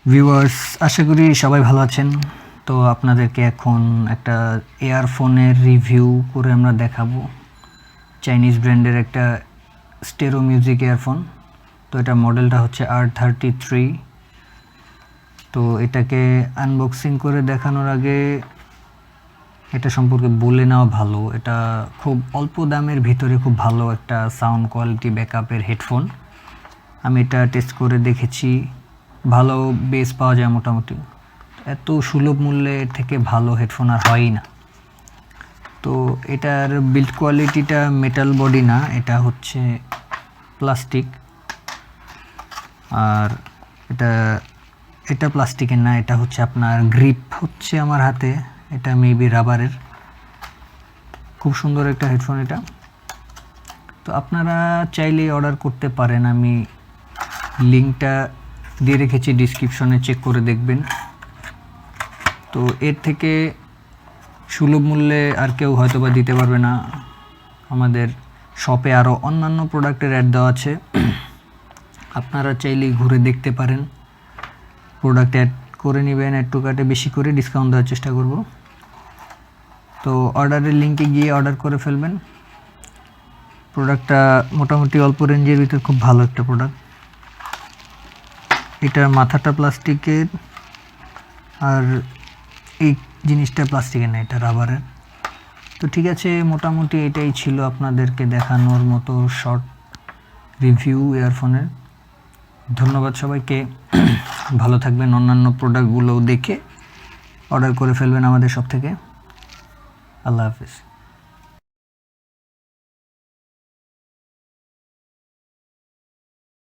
Viewers, আশা করি সবাই ভালো আছেন। তো আপনাদেরকে এখন একটা ইয়ারফোনের রিভিউ করে আমরা দেখাবো। চাইনিজ ব্র্যান্ডের একটা স্টেরো মিউজিক ইয়ারফোন। তো এটা মডেলটা হচ্ছে R33। তো এটাকে আনবক্সিং করে দেখানোর আগে এটা সম্পর্কে বলে নেওয়া ভালো। এটা খুব অল্প দামের ভিতরে খুব ভালো একটা সাউন্ড কোয়ালিটি ব্যাকআপের হেডফোন। আমি এটা টেস্ট করে দেখেছি, ভালো বেস পাওয়া যায় মোটামুটি। এত সুলভ মূল্যে থেকে ভালো হেডফোন আর হয়ই না। তো এটার বিল্ড কোয়ালিটিটা মেটাল বডি না, এটা হচ্ছে প্লাস্টিক। আর এটা প্লাস্টিকের না, এটা হচ্ছে আপনার গ্রিপ হচ্ছে আমার হাতে, এটা মেবি রাবারের। খুব সুন্দর একটা হেডফোন এটা। তো আপনারা চাইলে অর্ডার করতে পারেন, আমি লিঙ্কটা দিয়ে রেখেছি ডিসক্রিপশনে, চেক করে দেখবেন। তো এর থেকে সুলভ মূল্যে আর কেউ হয়তো বা দিতে পারবে না। আমাদের শপে আরও অন্যান্য প্রোডাক্টের অ্যাড দেওয়া আছে, আপনারা চাইলেই ঘুরে দেখতে পারেন। প্রোডাক্ট অ্যাড করে নেবেন, অ্যাড টু কার্টে বেশি করে ডিসকাউন্ট দেওয়ার চেষ্টা করব। তো অর্ডারের লিঙ্কে গিয়ে অর্ডার করে ফেলবেন। প্রোডাক্টটা মোটামুটি অল্প রেঞ্জের ভিতর খুব ভালো একটা প্রোডাক্ট। এটার মাথাটা প্লাস্টিকের আর এই জিনিসটা প্লাস্টিকের না, এটা রাবারের। তো ঠিক আছে, মোটামুটি এটাই ছিল আপনাদেরকে দেখানোর মতো শর্ট রিভিউ ইয়ারফোনের। ধন্যবাদ সবাইকে, ভালো থাকবেন। অন্যান্য প্রোডাক্টগুলোও দেখে অর্ডার করে ফেলবেন আমাদের শপ থেকে। আল্লাহ হাফিজ।